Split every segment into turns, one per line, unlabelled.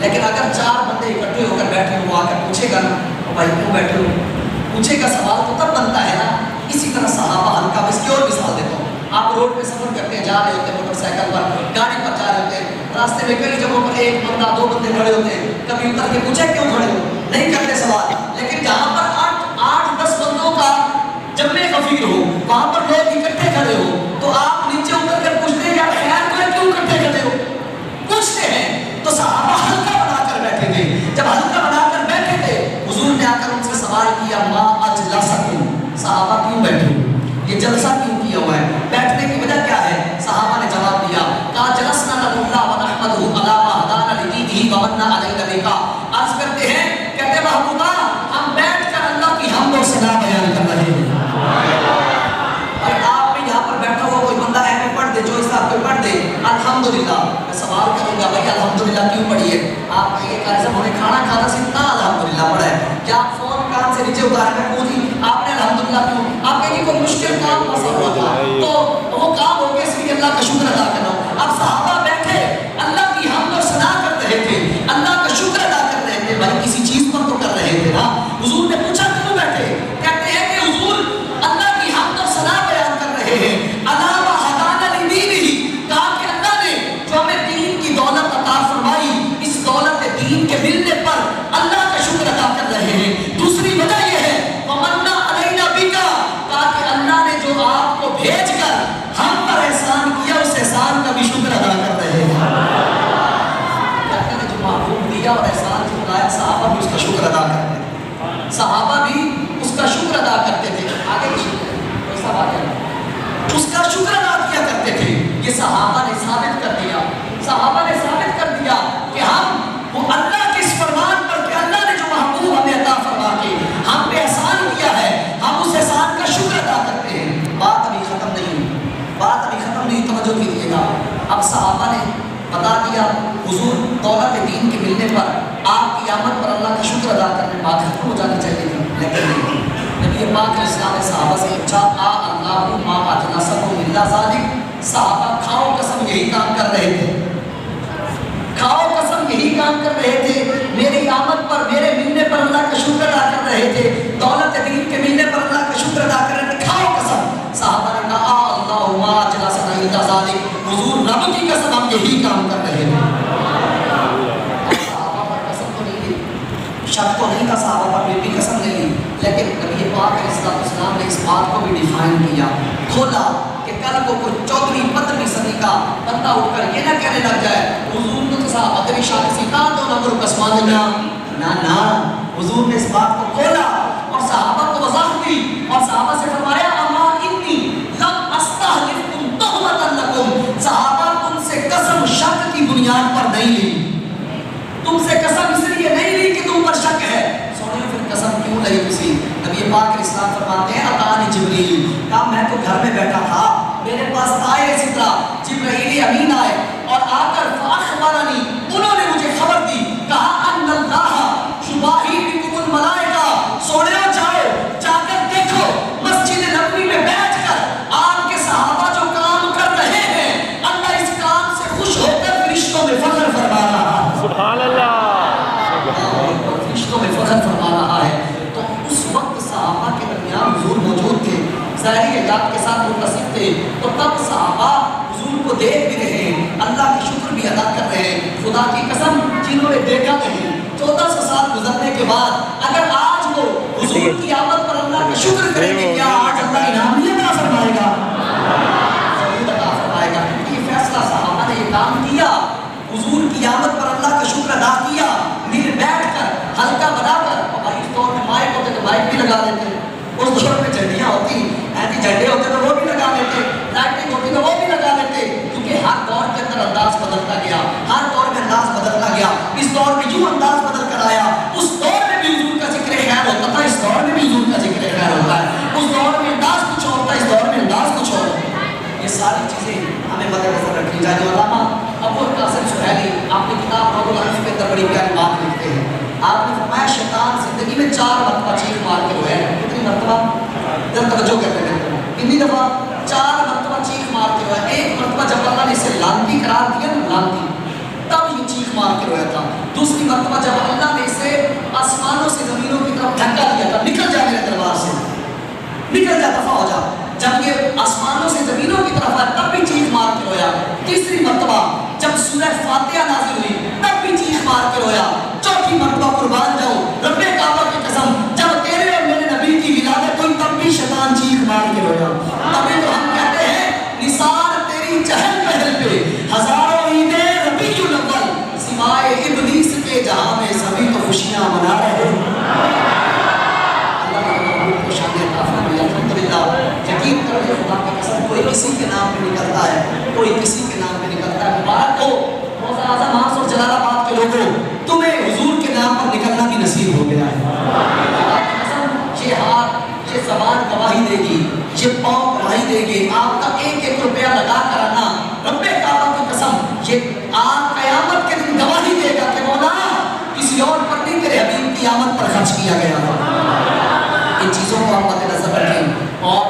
لیکن اگر 4 بندے اکٹھے ہو کر بیٹھے ہو، آ کر پوچھے گا نا بھائی کیوں بیٹھے ہو، پوچھے گا سوال تو تب بنتا ہے نا. اسی طرح صحابہ ہلکا، میں اس کی اور مثال دیتا ہوں. آپ روڈ پہ سفر کرتے ہیں، جا رہے ہوتے ہیں موٹر سائیکل پر، گاڑی پر جا رہے ہوتے ہیں، راستے میں کئی جگہوں پر 1 بندہ 2 بندے کھڑے ہوتے ہیں، کبھی اتر کے پوچھے کیوں کھڑے ہو، نہیں کرتے سوال. لیکن جہاں پر 8-10 بندوں کا جمع غفیر ہو، وہاں پر لوگ اکٹھے کھڑے ہو، تو آپ نیچے اتر کر پوچھتے ہیں یار خیر کو کیوں اکٹھے کھڑے ہو، پوچھتے ہیں. تو صحابہ ہلکا بنا کر بیٹھے تھے. جب ہلکا بنا کر بیٹھے تھے، حضور نے آ کر ان سے سوال کیا ما اجلسکم، صحابہ کیوں بیٹھے ہو، یہ جلسہ کیوں کیا ہوا ہے، بیٹھنے کی وجہ کیا ہے؟ صحابہ نے جواب دیا کہا جلسنا ندعو اللہ ونحمدہ علی ما ہدانا لدینہ ومن علینا بہا. عرض کرتے ہیں، کہتے محبوبہ ہم بیٹھ کر اللہ کی حمد و ثنا بیان کر رہے ہیں. اور آپ بھی یہاں پر بیٹھا ہوا کوئی بندہ اے میں پڑھ دے، جو اس آپ کو پڑھ دے الحمدللہ. میں سوال کروں گا بھائی الحمدللہ کیوں پڑھی ہے؟ آپ کہیں گے قاری صاحب ہم نے کھانا کھانا سیکھنا الحمدللہ پڑھا ہے. کیا فون کان سے نیچے اتار کر پوچھی آپ نے الحمدللہ کیوں؟ آپ کہیں گے کوئی مشکل کام پھنسا ہوا تھا تو وہ کام ہو گیا، اس لیے اللہ کا شکر ادا کرنا. اب صحابہ بیٹھے اللہ کی حمد و ثنا کر رہے تھے، اللہ کا شکر ادا کر رہے تھے. بھائی کسی چیز پر تو کر رہے تھے نا. حضور نے پوچھا کیوں بیٹھے؟ کہتے ہیں کہ حضور اللہ کی حمد و ثنا بیان کر رہے ہیں. علی ما ہدانا لدینہ، کہا کہ اللہ نے جو ہمیں دین کی دولت عطا فرمائی، اس دولت دین کے ملنے پر اللہ کا شکر ادا کر رہے ہیں. دوسری وجہ یہ ہے ومن علینا بکا، کہا کہ اللہ نے جو آپ کو بھیج کر ہم پر احسان کیا، اس احسان کا بھی شکر ادا کر رہے ہیں. اللہ نے جو معروف دیا اور احسان جتلایا، صحابہ بھی اس کا شکر ادا کرتے تھے. صحابہ بھی اس کا شکر ادا کرتے تھے. آگے کی شکر ایسا بات ہے، اس کا شکر ادا کیا کرتے تھے. یہ صحابہ نے ثابت کر دیا، صحابہ نے ثابت کر دیا کہ ہم وہ اللہ کے اس فرمان پر کہ اللہ نے جو محبوب ہمیں عطا فرما کے ہم پہ احسان کیا ہے، ہم اس احسان کا شکر ادا کرتے ہیں. بات ابھی ختم نہیں ہوئی، بات ابھی ختم نہیں، توجہ کیجیے گا. اب صحابہ نے بتا دیا حضور دولت دین کے ملنے پر آپ کی آمد پر اللہ کا شکر ادا کرنے، بات ختم ہو جانی چاہیے تھی، لیکن نہیں. نبی پاک اسلام نے صحابہ سے پوچھا آ اللہ ما اجلسکم الا ذالک. صحابہ کھاؤ قسم یہی کام کر رہے تھے، کھاؤ قسم یہی کام کر رہے تھے. میری آمد پر، میرے ملنے پر اللہ کا شکر ادا کر رہے تھے، دولت دین کے ملنے پر اللہ کا شکر ادا کر رہے تھے. کھاؤ قسم. صحابہ نے کہا اللہ ما اجلسنا الا ذالک، حضور رب کی قسم ہم یہی کام کر رہے تھے. صحابہ پر قسم تو نہیں لی، شک تو نہیں تھا صحابہ پر، بھی قسم نہیں لی، لیکن نبی پاک علیہ السلام نے اس بات کو بھی ڈیفائن کیا، کھولا کہ کل کو کوئی 14ویں 15ویں صدی کا بندہ اٹھ کر یہ نہ کہنے لگ جائے حضور نے تو صحابہ کی شان سے کہا تو نمبر قسمان نہ حضور نے اس بات کو کھولا اور صحابہ کو وضاحت دی اور صحابہ سے فرمایا اما انی لم استحلفکم تہمۃ لکم. صحابہ تم سے قسم شک کی بنیاد پر نہیں لی، تم سے قسم اس لیے نہیں لی کہ تم پر شک ہے. سنو پھر قسم کیوں لئی کسی؟ نبی پاک علیہ السلام فرماتے ہیں اتانی جبریل، کہا میں تو گھر میں بیٹھا تھا، میرے پاس آئے اسی طرح جبرائیل امین آئے اور آ کر فاخبرنی، انہوں نے مجھے خبر دی، کہا ان اللہ یباہی بکم الملائکہ، سوڑے جاؤ جا کر دیکھو مسجد نبوی میں بیٹھ کر آپ کے صحابہ جو کام کر رہے ہیں، اللہ اس کام سے خوش ہو کر فرشتوں میں فخر فرما رہا ہے.
سبحان اللہ،
فرشتوں میں فخر فرما رہا ہے. تو اس وقت صحابہ کے درمیان حضور موجود تھے، ظاہری حیات کے ساتھ متصف تھے، تو تب صحابہ حضور کو دیکھ بھی رہے ہیں، اللہ کا شکر بھی ادا کر رہے ہیں. خدا کی قسم جنہوں نے دیکھا نہیں، 1400 سال گزرنے کے بعد اگر آج وہ حضور کی آمد پر اللہ کا شکر کریں گے، کیا آج اللہ انعام نہیں عطا فرمائے گا؟ ضرور عطا فرمائے گا، کیونکہ یہ فیصلہ صحابہ نے یہ کام کیا، حضور کی آمد پر اللہ کا شکر ادا کیا، مل بیٹھ کر ہلکا بنا کر. اور بھائی اس دور میں مائک ہوتے تو مائک بھی لگا لیتے، اس دور میں جھنڈیاں ہوتی، ایسے جھنڈے ہوتے تو وہ بھی لگا لیتے، لائٹنگ ہوتی تو وہ بھی لگا لیتے، کیونکہ ہر دور کے اندر انداز بدلتا گیا، ہر دور میں انداز بدلتا گیا. اس دور میں یوں انداز بدل کر آیا، اس دور میں بھی حضور کا ذکر خیر ہوتا تھا، اس دور میں بھی حضور کا ذکر خیر ہوتا ہے. اس دور میں انداز کچھ اور تھا، اس دور میں انداز کچھ اور ہے. یہ ساری چیزیں ہمیں مد نظر رکھنی چاہیے. علامہ ابو القاسم سہیلی آپ نے کتاب روض العنف کے اندر بڑی پیاری بات لکھتے ہیں. آپ نے فرمایا شیطان زندگی میں 4 مرتبہ چیخ مار کے رویا ہے. کتنی مرتبہ؟ ذرا توجہ کرتے ہیں، کتنی دفعہ؟ 4 مرتبہ چیخ مار کے رویا. ایک مرتبہ جب اللہ نے اسے لعنتی قرار دیا نا، لعنتی، تب یہ چیخ مار کے رویا تھا. دوسری مرتبہ جب اللہ نے اسے آسمانوں سے زمینوں کی طرف دھکا دیا تھا، نکل جا میرے دربار سے، نکل جا، دفع ہو جا، جب یہ آسمانوں سے زمینوں کی طرف آیا تب بھی چیخ مار کے رویا۔ تیسری مرتبہ جب سورہ فاتحہ نازل ہوئی تب بھی چیخ مار کے رویا۔ چوتھی مرتبہ قربان جاؤں رب کعبہ کی قسم، جب تیرے اور میرے نبی کی ولادت ہوئی تب بھی شیطان چیخ مار کے رویا۔ تبھی تو ہم کہتے ہیں نثار تیری چہل پہل پہ ہزاروں عیدیں ربیع الاول، سوائے ابلیس کے جہاں میں سبھی تو خوشیاں منا رہے ہیں۔ یقین کرو خدا کی قسم، کوئی کسی کے نام پہ نکلتا ہے، کوئی کسی کے نام پہ نکلتا ہے۔ مبارک ہو موضوع اعظم ہاس اور جلال آباد کے لوگوں، تمہیں حضور کے نام پر نکلنا بھی نصیب ہو گیا ہے۔ یہ ہاتھ، یہ زبان گواہی دے گی، یہ پاؤں گواہی دے گی، آپ کا ایک ایک روپیہ لگا کر آنا رب کعبہ کی قسم، یہ آپ قیامت کے دن گواہی دے گا کہ مولا کسی اور پر نہیں تیرے حبیب کی آمد پر خرچ کیا گیا تھا۔ ان چیزوں کو ہم مد نظر رکھیں۔ اور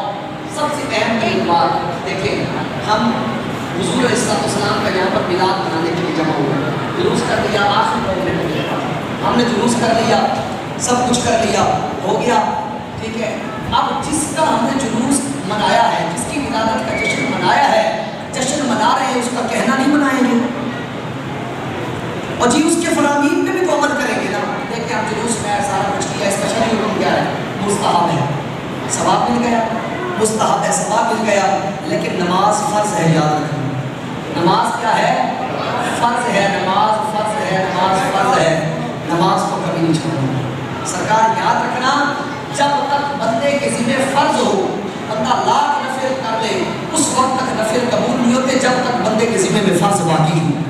سب سے اہم ایک بات دیکھیں، ہم حضور علیہ السلام کا یہاں پر میلاد منانے کے لیے جمع ہوئے، جلوس کر لیا، آخر میں ہم نے جلوس کر لیا، سب کچھ کر لیا، ہو گیا، ٹھیک ہے۔ اب جس کا ہم نے جلوس منایا ہے، جس کی ولادت کا جشن منایا ہے، جشن منا رہے ہیں، اس کا کہنا نہیں منائیں گے، اور جی اس کے فرامین پہ بھی تو عمل کریں گے نا۔ دیکھیں ہم جلوس میں سارا کچھ کیا، اس کا شرعی حکم کیا ہے؟ مستحب ہے، ثواب مل گیا، مستحب ہے، ثواب مل گیا، لیکن نماز فرض ہے، یاد رکھنا۔ نماز کیا ہے؟ فرض ہے، نماز فرض ہے، نماز فرض ہے، نماز کو کبھی نہیں چھوڑنا۔ سرکار یاد رکھنا، جب تک بندے کے ذمہ فرض ہو، بندہ لاکھ نفل کر لے، اس وقت تک نفل قبول نہیں ہوتے جب تک بندے کے ذمہ میں فرض باقی ہو۔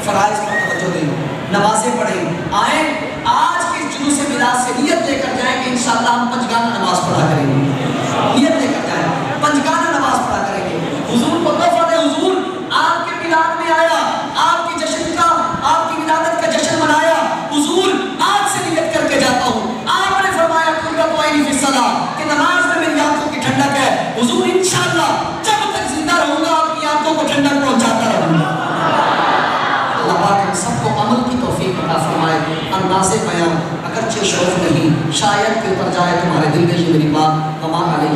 فرائض پر توجہ دیں، نمازیں پڑھیں، آئیں آج کے جلوس میلاد سے نیت لے کر جائیں کہ انشاءاللہ ہم پنجگانہ نماز پڑھا کریں گے، نیت لے کر جائیں، پنجگانہ نماز پڑھا کریں گے۔ حضور کو تحفہ دیں، حضور آپ کے میلاد میں آیا، آپ کی جشن کا، آپ کی ولادت کا جشن منایا، حضور آج سے نیت کر کے جاتا ہوں، آپ نے فرمایا قرۃ عینی فی الصلاۃ کہ نماز میں میری آنکھوں کی ٹھنڈک ہے، حضور انشاءاللہ جب تک زندہ رہوں گا آپ کی آنکھوں کو ٹھنڈک پہنچاتا رہوں گا۔ اللہ پاک ہم سب کو عمل کی توفیق عطا فرمائے۔ انداز بیان اگرچہ شوق نہیں، شاید کہ اتر جائے تمہارے دل میں یہ میری بات، وما علیہ